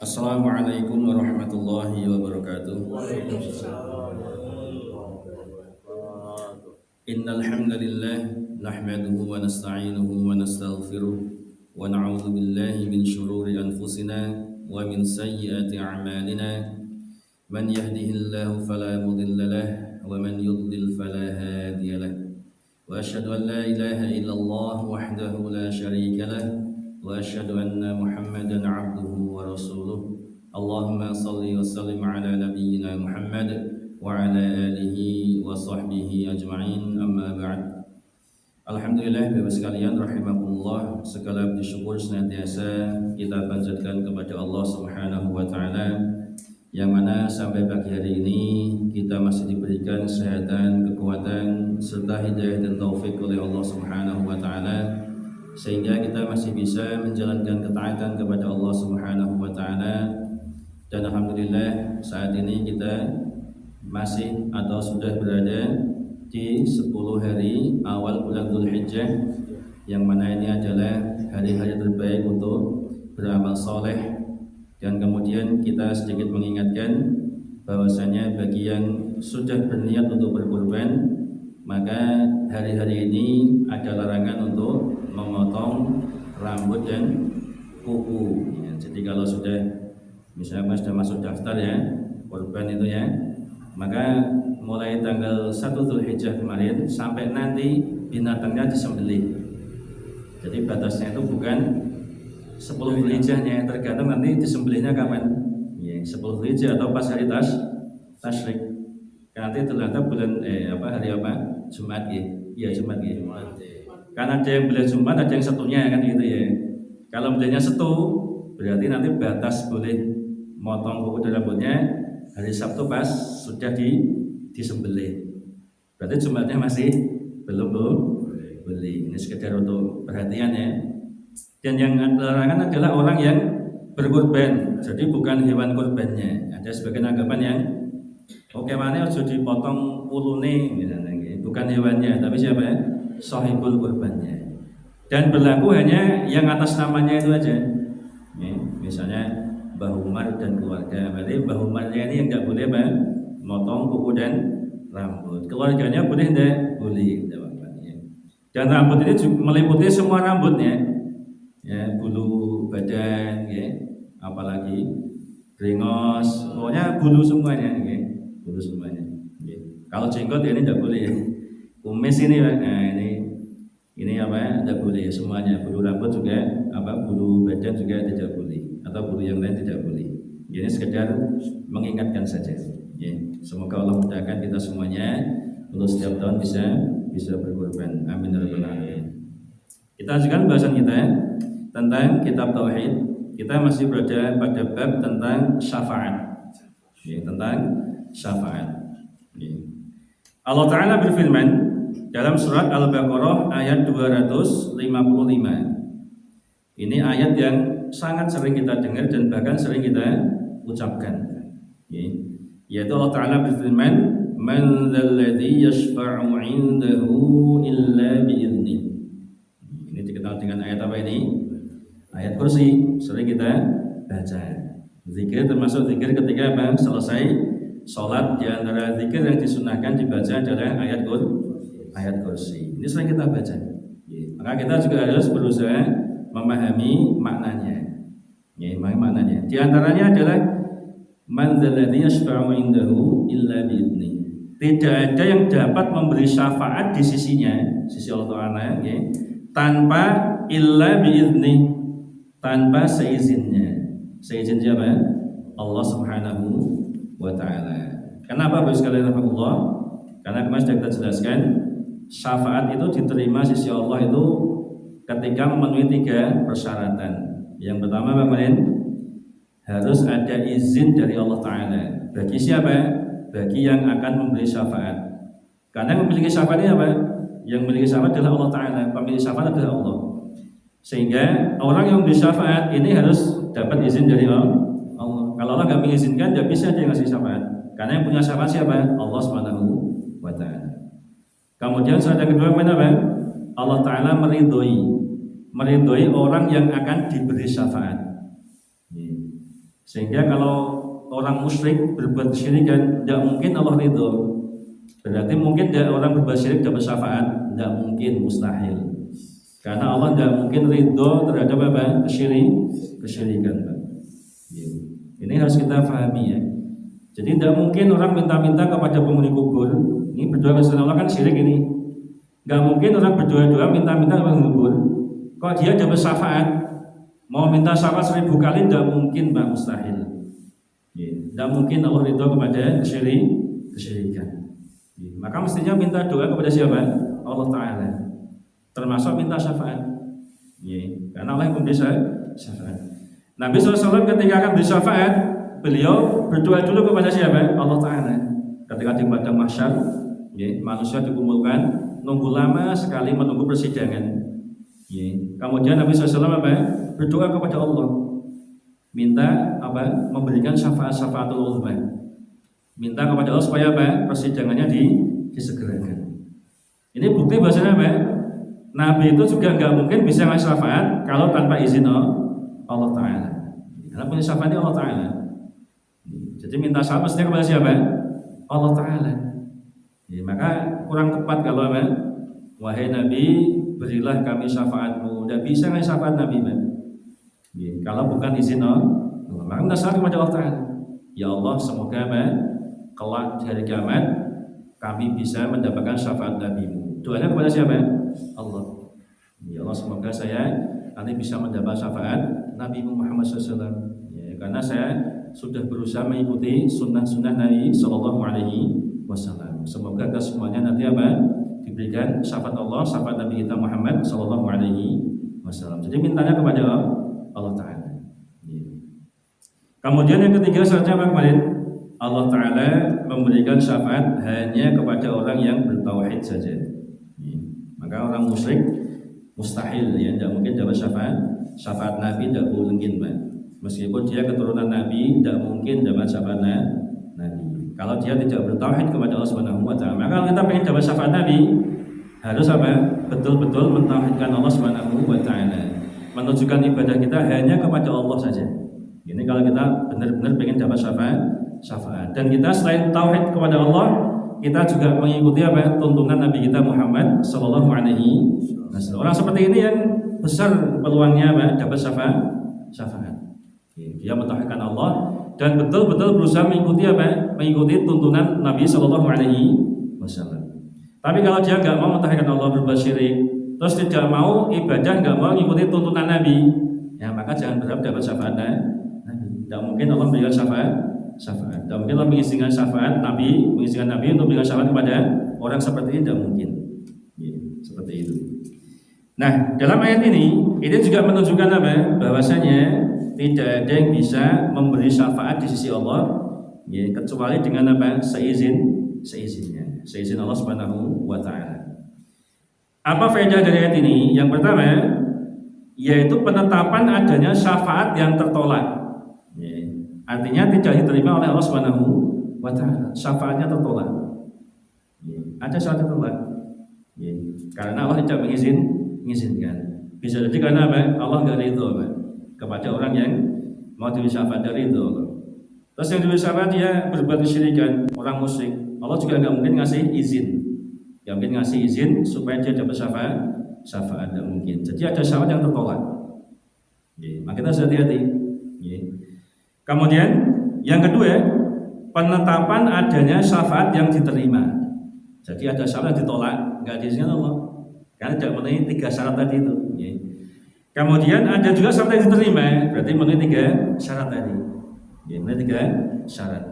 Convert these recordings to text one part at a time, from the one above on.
Assalamualaikum warahmatullahi wabarakatuh. Innal hamdalillah nahmaduhu wa nasta'inuhu wa nastaghfiruh wa na'udzu billahi min shururi anfusina wa min sayyiati a'malina. Man yahdihillahu fala mudilla lahu wa man yudlil fala hadiya lahu. Wa asyhadu an la ilaha illallah wahdahu la syarika lahu wa asyhadu anna Muhammadan 'abduhu wa rasuluh. Allahumma salli wa sallim ala nabiyyina Muhammad wa ala alihi wa sahbihi ajma'in, amma ba'd. Alhamdulillah, Bapak sekalian rahimakumullah, segala puji syukur senantiasa kita panjatkan kepada Allah Subhanahu wa taala, yang mana sampai pagi hari ini kita masih diberikan kesehatan, kekuatan serta hidayah dan taufik oleh Allah Subhanahu wa taala, sehingga kita masih bisa menjalankan ketaatan kepada Allah Subhanahu wa taala. Dan alhamdulillah saat ini kita masih atau sudah berada di 10 hari awal bulan Dzulhijjah, yang mana ini adalah hari-hari terbaik untuk beramal soleh. Dan kemudian kita sedikit mengingatkan bahwasanya bagi yang sudah berniat untuk berkurban, maka hari-hari ini ada larangan untuk memotong rambut dan kuku. Jadi kalau sudah misalnya sudah masuk daftar ya kurban itu ya, maka mulai tanggal 1 Dzulhijjah kemarin sampai nanti binatangnya disembelih. Jadi batasnya itu bukan 10 Dzulhijjahnya, tergantung nanti disembelihnya kapan. Ya, 10 Dzulhijjah atau pas hari tasyrik. Nanti ternyata bulan hari apa? Jumat ya. Iya, Jumat ya. Karena ada yang beli Jumat, ada yang Setunya kan gitu ya. Kalau belinya Setu, berarti nanti batas boleh motong kuku dan rambutnya hari Sabtu pas sudah disembelih. Berarti Jumatnya masih belum beli. Ini sekedar untuk perhatian ya. Dan yang larangan adalah orang yang berkurban, jadi bukan hewan kurbannya. Ada sebagian anggapan yang mana harus dipotong ulune misalnya, bukan hewannya, tapi siapa ya? Sahibul kurbannya. Dan berlaku hanya yang atas namanya itu aja. Misalnya Mbah Umar dan keluarga, berarti Mbah Umarnya ini yang nggak boleh motong kuku dan rambut. Keluarganya boleh enggak? Boleh. Dan rambut ini meliputi semua rambutnya, ya, bulu badan, ya, apalagi bringos, pokoknya bulu semuanya, ya, bulu semuanya. Ya. Kalau jenggot ya ini tidak boleh, ya. Kumis ini, nah ini apa? Tidak boleh semuanya. Bulu rambut juga, bulu badan juga tidak boleh, atau bulu yang lain tidak boleh. Ini sekedar mengingatkan saja. Ya. Semoga Allah mudahkan kita semuanya untuk setiap tahun bisa berkorban. Amin ya rabbal alamin. Kita lanjutkan bahasan kita tentang kitab tauhid. Kita masih berada pada bab tentang syafaat. Ya, tentang syafaat. Ya. Allah Ta'ala berfirman dalam surat Al-Baqarah ayat 255. Ini ayat yang sangat sering kita dengar dan bahkan sering kita ucapkan. Ya. Yaitu Allah Ta'ala berfirman, "Man dzalladzi yashfa'u 'indahu illa bi'idznih." Ini dikenal dengan ayat apa ini? Ayat kursi, sering kita baca. Zikir termasuk zikir ketika selesai sholat. Di antara zikir yang disunahkan dibaca adalah ayat kursi. Ini sering kita baca. Maka kita juga harus berusaha memahami maknanya. Maknanya. Di antaranya adalah man dzalladzi yashfa'u 'indahu illa bi'idznih. Tidak ada yang dapat memberi syafaat di sisinya, sisi Allah Ta'ala, tanpa illa bi'idznih, tanpa seizinnya. Seizin siapa? Allah Subhanahu wa ta'ala. Kenapa Bapak sekalian rahmatullah? Karena kemarin sudah kita jelaskan, syafaat itu diterima sisi Allah itu ketika memenuhi 3 persyaratan. Yang pertama kemarin harus ada izin dari Allah Ta'ala. Bagi siapa? Bagi yang akan memberi syafaat. Karena yang memiliki syafaat ini apa? Yang memiliki syafaat adalah Allah Ta'ala. Pemilik syafaat adalah Allah. Sehingga orang yang memberi syafaat ini harus dapat izin dari Allah. Kalau Allah nggak mengizinkan, tidak bisa dia ngasih syafaat. Karena yang punya syafaat siapa? Allah Subhanahu wa Ta'ala. Kemudian syarat yang kedua apa? Allah Ta'ala meridhoi orang yang akan diberi syafaat. Sehingga kalau orang musyrik berbuat kesyirikan, tidak mungkin Allah ridho. Berarti mungkin orang berbuat syirik dapat syafaat? Tidak mungkin, mustahil. Karena Allah tidak mungkin ridho terhadap apa? Kesyirikan. Ini harus kita pahami ya. Jadi tidak mungkin orang minta-minta kepada penghuni kubur. Ini berdoa kepada Allah kan syirik ini. Tidak mungkin orang berdoa-doa minta-minta kepada penghuni kubur. Kok dia dapat syafaat? Mau minta syafaat 1000 kali tidak mungkin, Pak, mustahil. Tidak mungkin Allah ridho kepada kesyirikan. Maka mestinya minta doa kepada siapa? Allah Ta'ala. Termasuk minta syafaat. Karena Allah yang memberi syafaat. Nabi SAW ketika akan beri syafaat, beliau berdoa dulu kepada siapa? Allah Ta'ala. Ketika di padang mahsyar, manusia dikumpulkan, nunggu lama sekali menunggu persidangan. Kemudian Nabi SAW berdoa kepada Allah, minta memberikan syafaat-syafaatul uzma, minta kepada Allah supaya persidangannya disegerakan. Ini bukti bahasanya Nabi itu juga nggak mungkin bisa ngasih syafaat kalau tanpa izin Allah Ta'ala. Karena punya syafaatnya Allah Ta'ala. Jadi minta syafaat mestinya kepada siapa? Allah Ta'ala. Maka kurang tepat kalau wahai Nabi, berilah kami syafaatmu. Tidak bisa ngasih syafaat Nabi kalau bukan izin Allah. Maka minta syafaat kepada Allah Ta'ala. Ya Allah, semoga kelak di hari kiamat kami bisa mendapatkan syafaat Nabi-Mu. Doanya kepada siapa? Allah. Ya Allah, semoga saya nanti bisa mendapat syafaat Nabi Muhammad SAW. Karena saya sudah berusaha mengikuti sunnah-sunnah Nabi Sallallahu Alaihi Wasallam. Semoga kita semuanya nanti diberikan syafaat Allah, syafaat Nabi kita Muhammad Sallallahu Alaihi Wasallam. Jadi mintanya kepada Allah Ta'ala. Kemudian yang ketiga syaratnya apa kemarin? Allah Ta'ala memberikan syafaat hanya kepada orang yang bertauhid saja. Maka orang musyrik mustahil, tidak mungkin dapat syafaat. Syafaat Nabi tidak mungkin, meskipun dia keturunan Nabi, tidak mungkin dapat syafaat Nabi. Kalau dia tidak bertauhid kepada Allah Subhanahu Wa Taala, maka kalau kita ingin dapat syafaat Nabi, harus betul-betul mentauhidkan Allah Subhanahu Wa Taala, menunjukkan ibadah kita hanya kepada Allah saja. Ini kalau kita benar-benar ingin dapat syafaat. Dan kita selain tauhid kepada Allah, kita juga mengikuti tuntunan Nabi kita Muhammad Sallallahu Alaihi Wasallam. Orang seperti ini yang besar peluangnya dapat syafaat. Dia mentauhidkan Allah dan betul-betul berusaha mengikuti tuntunan Nabi Sallallahu Alaihi Wasallam. Tapi kalau dia nggak mau mentauhidkan Allah, berbuat syirik, terus tidak mau ibadah, nggak mau mengikuti tuntunan Nabi, maka jangan berharap dapat syafaat Nabi. Tidak mungkin Allah memberikan syafaat. Tidak mungkin Allah mengizinkan syafaat Nabi, untuk memberikan syafaat kepada orang seperti ini, tidak mungkin. Seperti itu. Nah, dalam ayat ini juga menunjukkan bahwasanya tidak ada yang bisa memberi syafaat di sisi Allah kecuali dengan seizin Allah Subhanahu Wa Taala. Apa faedah dari ayat ini? Yang pertama yaitu penetapan adanya syafaat yang tertolak. Artinya tidak diterima oleh Allah Subhanahu Wa Taala. Syafaatnya tertolak. Ada syafaat tertolak. Karena Allah tidak mengizinkan. Bisa jadi karena Allah nggak ridho kepada orang yang mau diberi syafaat dari itu. Terus yang diberi syafaat dia berbuat kesyirikan, orang musyrik. Allah juga nggak mungkin ngasih izin. Nggak mungkin ngasih izin supaya dia dapat syafaat tidak mungkin. Jadi ada syafaat yang tertolak. Maka kita harus hati-hati. Kemudian yang kedua, penetapan adanya syafaat yang diterima. Jadi ada syafaat yang ditolak, nggak diizinkan Allah, karena tidak memenuhi 3 syarat tadi itu. Kemudian ada juga syarat yang diterima, berarti memenuhi 3 syarat tadi. Memenuhi 3 syarat.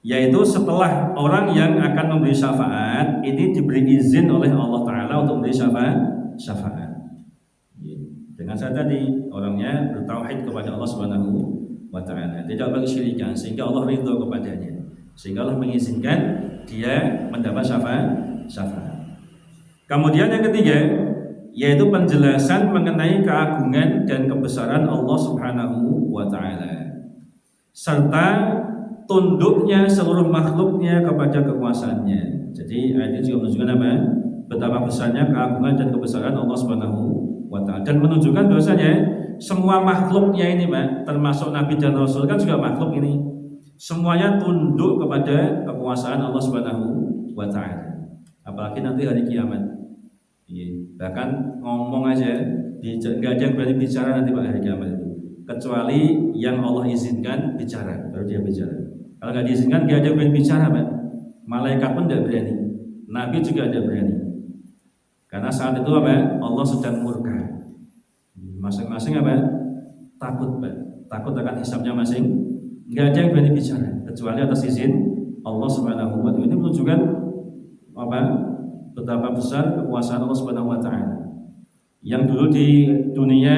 Yaitu setelah orang yang akan memberi syafaat ini diberi izin oleh Allah Ta'ala untuk memberi syafaat. Dengan syarat tadi, orangnya bertauhid kepada Allah Subhanahu Wa Ta'ala, tidak berkesyirikan, sehingga Allah ridho kepadanya, sehingga Allah mengizinkan dia mendapat syafaat. Kemudian yang ketiga yaitu penjelasan mengenai keagungan dan kebesaran Allah Subhanahu Wa Ta'ala serta tunduknya seluruh makhluknya kepada kekuasaannya. Jadi ayat ini juga menunjukkan betapa besarnya keagungan dan kebesaran Allah Subhanahu Wa Ta'ala, dan menunjukkan bahwasanya semua makhluknya ini Pak, termasuk Nabi dan Rasul kan juga makhluk ini. Semuanya tunduk kepada kekuasaan Allah Subhanahu wa taala. Apalagi nanti hari kiamat. Bahkan ngomong aja nggak ada yang berani bicara nanti Pak hari kiamat itu. Kecuali yang Allah izinkan bicara, baru dia bicara. Kalau nggak diizinkan nggak ada yang berani bicara Pak. Malaikat pun tidak berani, Nabi juga tidak berani. Karena saat itu apa? Allah sedang murka. Masing-masing apa? Takut Pak. Takut akan hisabnya masing. Nggak ada yang berani bicara kecuali atas izin Allah Subhanahu wa taala. Ini menunjukkan apa? Betapa besar kekuasaan Allah Subhanahu wa taala. Yang dulu di dunia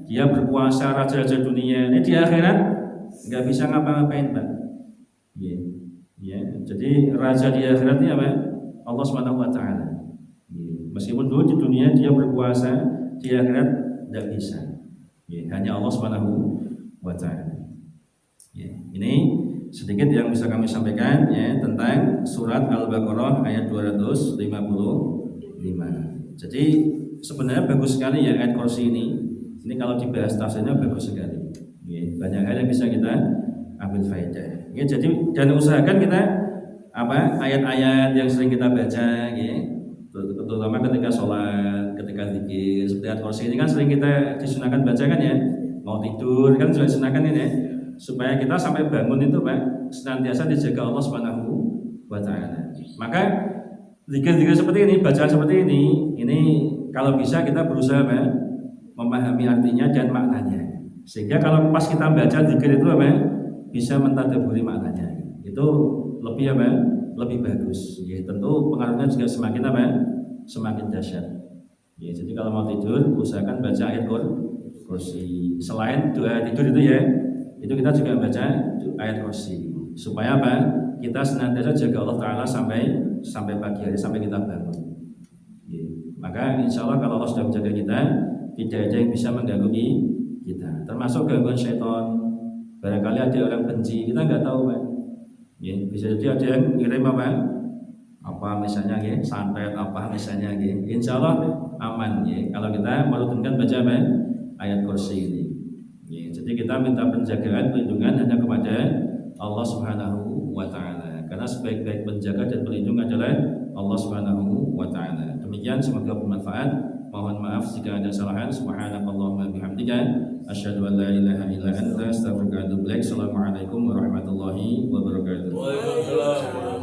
dia berkuasa, raja-raja dunia. Ini di akhirat nggak bisa ngapa-ngapain Pak. Ya, jadi raja di akhirat ini apa? Allah Subhanahu wa taala. Meskipun dulu di dunia dia berkuasa, di akhirat tidak bisa. Hanya Allah Subhanahu wa taala. Ini sedikit yang bisa kami sampaikan tentang surat Al-Baqarah ayat 255. Jadi sebenarnya bagus sekali ya ayat kursi ini. Ini kalau dibahas tafsirnya bagus sekali. Banyak hal yang bisa kita ambil faedah. Jadi dan usahakan kita ayat-ayat yang sering kita baca, terutama ketika sholat, ketika zikir. Seperti ayat kursi ini kan sering kita disunahkan bacakan ya. Mau tidur kan juga disunahkan ini ya. Supaya kita sampai bangun itu Pak senantiasa dijaga Allah Subhanahu wa taala. Maka zikir-zikir seperti ini, bacaan seperti ini kalau bisa kita berusaha Pak memahami artinya dan maknanya. Sehingga kalau pas kita baca zikir itu bisa mentadabburi maknanya. Itu lebih lebih bagus. Tentu pengaruhnya juga semakin semakin dahsyat. Jadi kalau mau tidur usahakan baca ayat kursi. Selain doa tidur itu itu kita juga baca ayat kursi supaya kita senantiasa jaga Allah Taala sampai pagi hari, sampai kita bangun. Maka insya Allah kalau Allah sudah menjaga kita, tidak ada yang bisa mengganggu kita, termasuk gangguan syaitan. Barangkali ada orang benci, kita nggak tahu Pak. Bisa jadi ada yang ngirim apa misalnya santet apa misalnya insya Allah aman kalau kita merutinkan baca ayat kursi ini. Jadi kita minta penjagaan, perlindungan hanya kepada Allah Subhanahu wa taala. Karena sebaik-baik penjaga dan pelindung adalah Allah Subhanahu wa taala. Demikian semoga bermanfaat. Mohon maaf jika ada kesalahan. Subhanakallahumma bihamdika asyhadu an la ilaha illa anta astaghfiruka wa atubu ilaik. Assalamualaikum warahmatullahi wabarakatuh.